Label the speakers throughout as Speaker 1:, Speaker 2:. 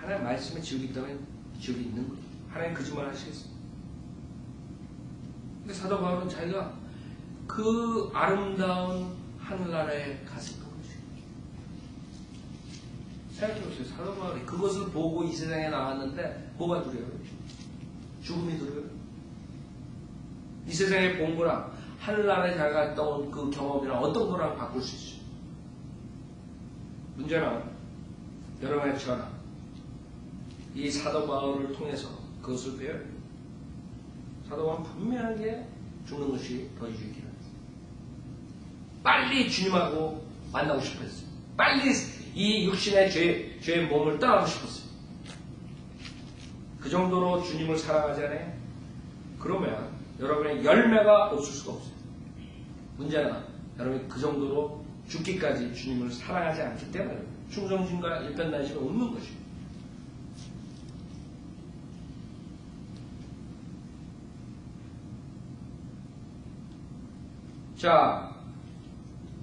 Speaker 1: 하나님 말씀에 지옥이 있다면 지옥이 있는 거예요. 하나님 거짓말 하시겠어요? 근데 사도 바울은 자기가 그 아름다운 하늘나라에 갔었던 거죠. 생각해보세요. 사도 바울이 그것을 보고 이 세상에 나왔는데 뭐가 두려워요? 죽음이 두려워요? 이 세상에 본 거랑 하늘나라에 자기가 갔다 온 그 경험이랑 어떤 거랑 바꿀 수 있어요? 문제는 여러분의 저나 이 사도 바울을 통해서 그것을 배워요. 사도 바울은 분명하게 죽는 것이 더 유익이다. 빨리 주님하고 만나고 싶었어요. 빨리 이 육신의 죄의 몸을 떠나고 싶었어요. 그 정도로 주님을 사랑하지 않아요? 그러면 여러분의 열매가 없을 수가 없어요. 문제는 여러분이 그 정도로 죽기까지 주님을 사랑하지 않기 때문에 충성심과 일편단심이 없는 것입니다. 자,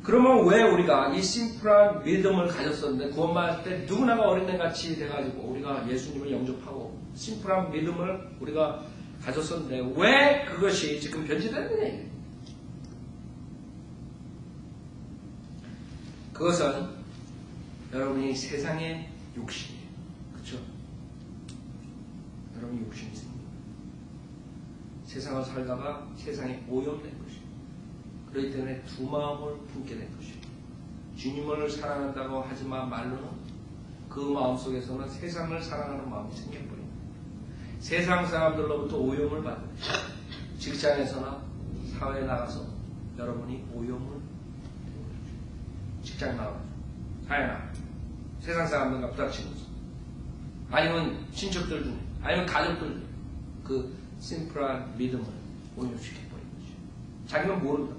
Speaker 1: 그러면 왜 우리가 이 심플한 믿음을 가졌었는데 구원받을 때 누구나가 어린애같이 돼가지고 우리가 예수님을 영접하고 심플한 믿음을 우리가 가졌었는데 왜 그것이 지금 변질됐느냐? 그것은 여러분이 세상의 욕심이에요. 그렇죠? 여러분이 욕심이 있습니다. 세상을 살다가 세상에 오염된 것입니다. 그렇기 때문에 두 마음을 품게 된 것입니다. 주님을 사랑한다고 하지만 말로는 그 마음속에서는 세상을 사랑하는 마음이 생겨버립니다. 세상 사람들로부터 오염을 받는 것입니다. 직장에서나 사회에 나가서 여러분이 오염을 받는 것입니다. 직장 나가서 사회 나가서 세상 사람들과 부닥치면서 아니면 친척들 중에 아니면 가족들 중에 그 심플한 믿음을 오염시켜버리는 것이죠. 자기는 모른다.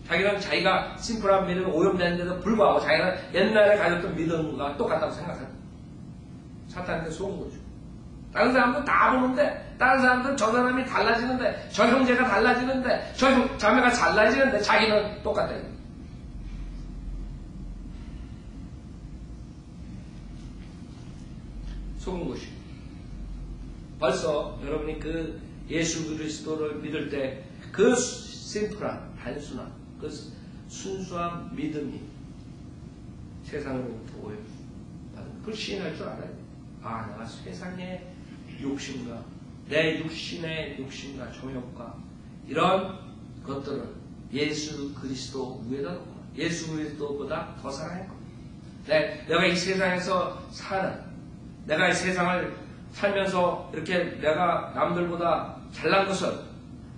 Speaker 1: 자기는 자기가 심플한 믿음이 오염되는데도 불구하고 자기는 옛날에 가졌던 믿음과 똑같다고 생각한다. 사탄한테 속은 거죠. 다른 사람들 다 보는데 다른 사람들은 저 사람이 달라지는데 저 형제가 달라지는데 저 자매가 달라지는데 자기는 똑같다. 속은 것이. 벌써 여러분이 그 예수 그리스도를 믿을 때 그 심플한 단순한 그 순수한 믿음이 세상으로부터 오염받은 그걸 시인할 줄 알아요. 아, 내가 세상의 욕심과 내 육신의 욕심과 정욕과 이런 것들을 예수 그리스도 위에다 놓고 예수 그리스도보다 더 사랑할 겁니다. 내가 이 세상에서 사는 내가 이 세상을 살면서 이렇게 내가 남들보다 잘난 것을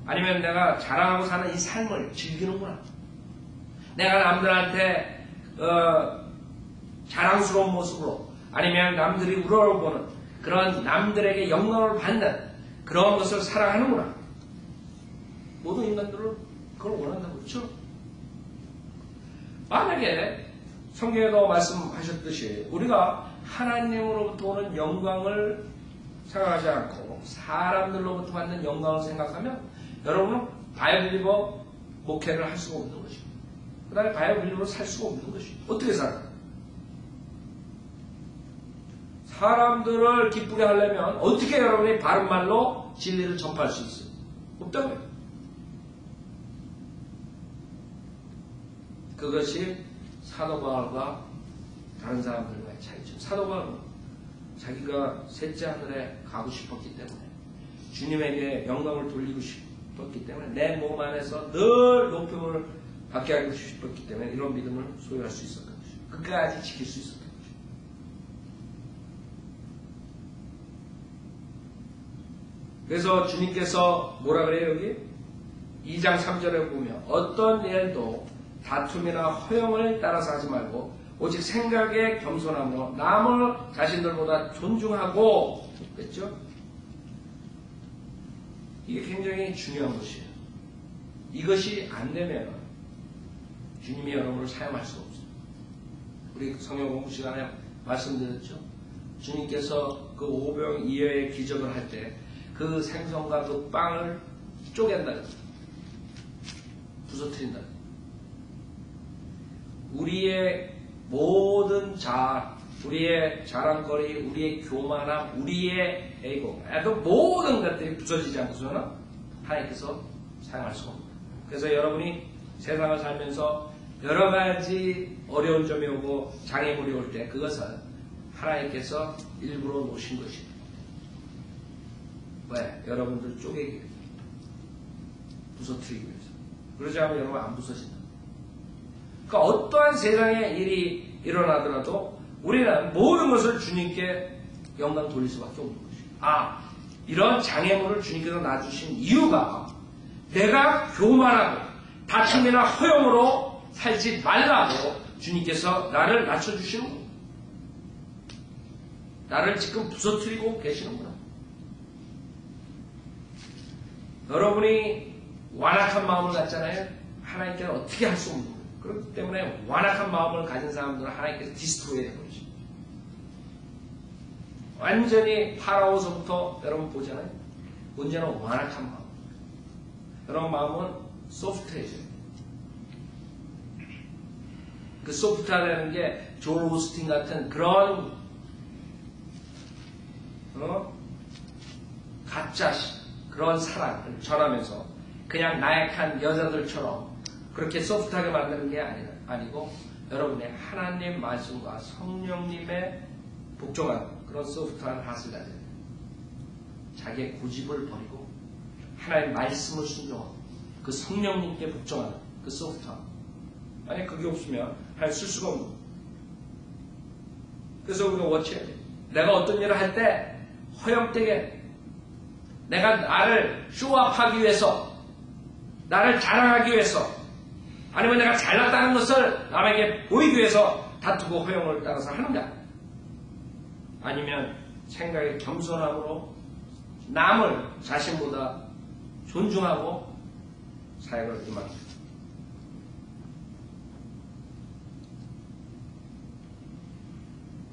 Speaker 1: 아니면 내가 자랑하고 사는 이 삶을 즐기는구나. 내가 남들한테 자랑스러운 모습으로 아니면 남들이 우러러보는 그런 남들에게 영광을 받는 그런 것을 사랑하는구나. 모든 인간들은 그걸 원한다고 그렇죠? 만약에 성경에도 말씀하셨듯이 우리가 하나님으로부터 오는 영광을 생각하지 않고 사람들로부터 받는 영광을 생각하면 여러분은 바이블리버 목회를 할 수가 없는 것입니다. 그 다음에 바이블리버로 살 수가 없는 것입니다. 어떻게 살아요? 사람들을 기쁘게 하려면 어떻게 여러분이 바른 말로 진리를 전파할 수 있어요? 없다고요. 그것이 사도 바울과 다른 사람들과의 차이죠. 사도 바울은 자기가 셋째 하늘에 가고 싶었기 때문에 주님에게 영광을 돌리고 싶었기 때문에 내 몸 안에서 늘 높임을 받게 하고 싶었기 때문에 이런 믿음을 소유할 수 있었던 것이죠. 끝까지 지킬 수 있었던 것이죠. 그래서 주님께서 뭐라 그래요 여기? 2장 3절에 보면 어떤 일도 다툼이나 허영을 따라서 하지 말고 오직 생각에 겸손함으로 남을 자신들보다 존중하고 그랬죠? 이게 굉장히 중요한 것이에요. 이것이 안 되면 주님이 여러분을 사용할 수가 없어요. 우리 성경 공부 시간에 말씀드렸죠? 주님께서 그 오병 이어의 기적을 할 때 그 생선과 그 빵을 쪼갠다. 부서뜨린다. 우리의 모든 자아, 우리의 자랑거리, 우리의 교만함, 우리의 에고, 모든 것들이 부서지지 않고서는 하나님께서 사용할 수가 없습니다. 그래서 여러분이 세상을 살면서 여러 가지 어려운 점이 오고 장애물이 올 때 그것은 하나님께서 일부러 놓으신 것입니다. 왜? 여러분들 쪼개기 위해서, 부서뜨리기 위해서. 그러지 않으면 여러분 안 부서진다. 그러니까 어떠한 세상의 일이 일어나더라도 우리는 모든 것을 주님께 영광 돌릴 수밖에 없는 것입니다. 이런 장애물을 주님께서 놔주신 이유가 내가 교만하고 다툼이나 허용으로 살지 말라고 주님께서 나를 낮춰주시는 거예요. 나를 지금 부서뜨리고 계시는구나. 여러분이 완악한 마음을 갖잖아요. 하나님께는 어떻게 할 수 없는 거예요. 그렇기 때문에 완악한 마음을 가진 사람들은 하나님께서 디스트로이 해버리죠. 완전히 파라오서부터 여러분 보잖아요. 문제는 완악한 마음. 여러분 마음은 소프트해져요. 그 소프트하다는 게 존 오스틴 같은 그런 가짜 그런 사랑을 전하면서 그냥 나약한 여자들처럼 그렇게 소프트하게 만드는 게 아니고 여러분의 하나님 말씀과 성령님의 복종하는 그런 소프트한 핫을 가져야 돼요. 자기의 고집을 버리고 하나님 말씀을 순종하고 그 성령님께 복종하는 그 소프트함. 만약 그게 없으면 하나님 쓸 수가 없는 거예요. 그래서 우리가 워치해야 돼요. 내가 어떤 일을 할 때 허영되게 내가 나를 쇼업하기 위해서 나를 자랑하기 위해서 아니면 내가 잘났다는 것을 남에게 보이기 위해서 다투고 허용을 따라서 하는가? 아니면 생각의 겸손함으로 남을 자신보다 존중하고 사역을 임합니다.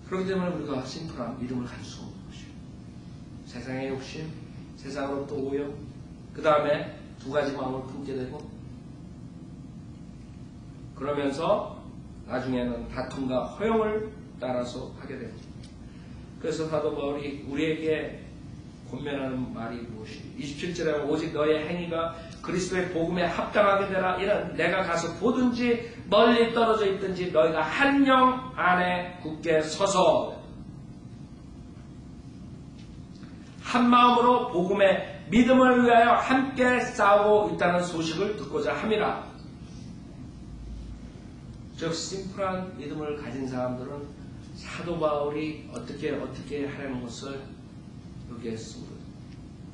Speaker 1: 그렇기 때문에 우리가 심플한 믿음을 가질 수 없는 것이에요. 세상의 욕심, 세상으로부터 오염, 그 다음에 두 가지 마음을 품게 되고 그러면서 나중에는 다툼과 허용을 따라서 하게 됩니다. 그래서 사도 바울이 우리에게 권면하는 말이 무엇이 27절에 오직 너의 행위가 그리스도의 복음에 합당하게 되라. 이는 내가 가서 보든지 멀리 떨어져 있든지 너희가 한 영 안에 굳게 서서 한 마음으로 복음의 믿음을 위하여 함께 싸우고 있다는 소식을 듣고자 함이라. 즉 심플한 믿음을 가진 사람들은 사도 바울이 어떻게 하려는 것을 여기에 쓴 거예요.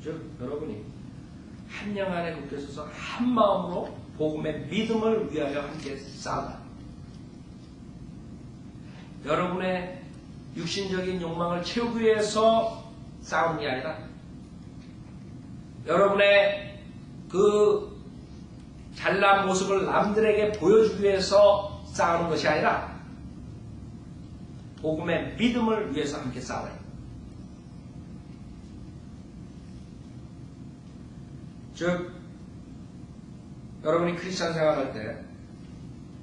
Speaker 1: 즉 여러분이 한 영 안에 굳게 서서 한 마음으로 복음의 믿음을 위하여 함께 싸우라. 여러분의 육신적인 욕망을 채우기 위해서 싸우는 게 아니라 여러분의 그 잘난 모습을 남들에게 보여주기 위해서 싸우는 것이 아니라 복음의 믿음을 위해서 함께 싸워요. 즉 여러분이 크리스찬 생활할 때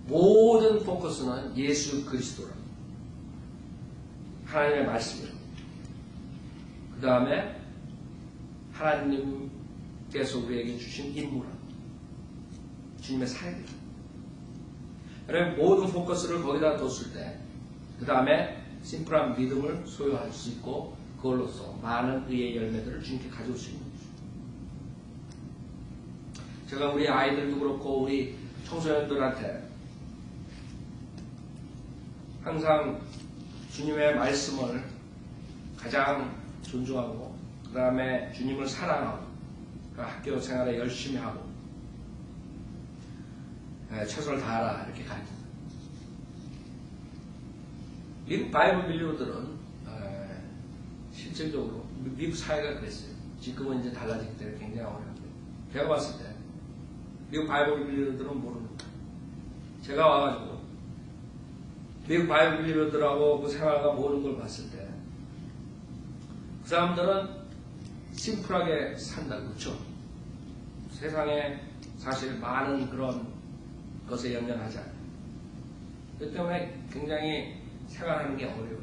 Speaker 1: 모든 포커스는 예수 그리스도라. 하나님의 말씀이라. 그 다음에 하나님께서 우리에게 주신 임무라. 주님의 사역이라. 여러분 모든 포커스를 거기다 뒀을 때 그 다음에 심플한 믿음을 소유할 수 있고 그걸로서 많은 의의 열매들을 주님께 가져올 수 있는 거죠. 제가 우리 아이들도 그렇고 우리 청소년들한테 항상 주님의 말씀을 가장 존중하고 그 다음에 주님을 사랑하고 그 학교 생활에 열심히 하고 최선을 다하라 이렇게 가르칩니다. 미국 바이블 빌리버들은 실질적으로 미국 사회가 그랬어요. 지금은 이제 달라지기 때문에 굉장히 어려운데 제가 봤을 때 미국 바이블 빌리버들은 모르는 거예요. 제가 와가지고 미국 바이블 빌리버들하고 그 생활과 모든 걸 봤을 때 그 사람들은 심플하게 산다. 그렇죠? 세상에 사실 많은 그런 것에 연연하지 않아요. 그 때문에 굉장히 생활하는 게 어려워요.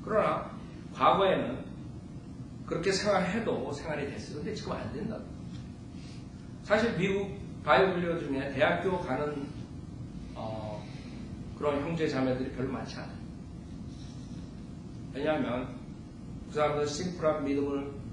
Speaker 1: 그러나 과거에는 그렇게 생활해도 생활이 됐어요. 근데 지금 안 된다. 사실 미국 바이오블리오 중에 대학교 가는 그런 형제 자매들이 별로 많지 않아요. 왜냐하면 그 사람들은 심플한 믿음을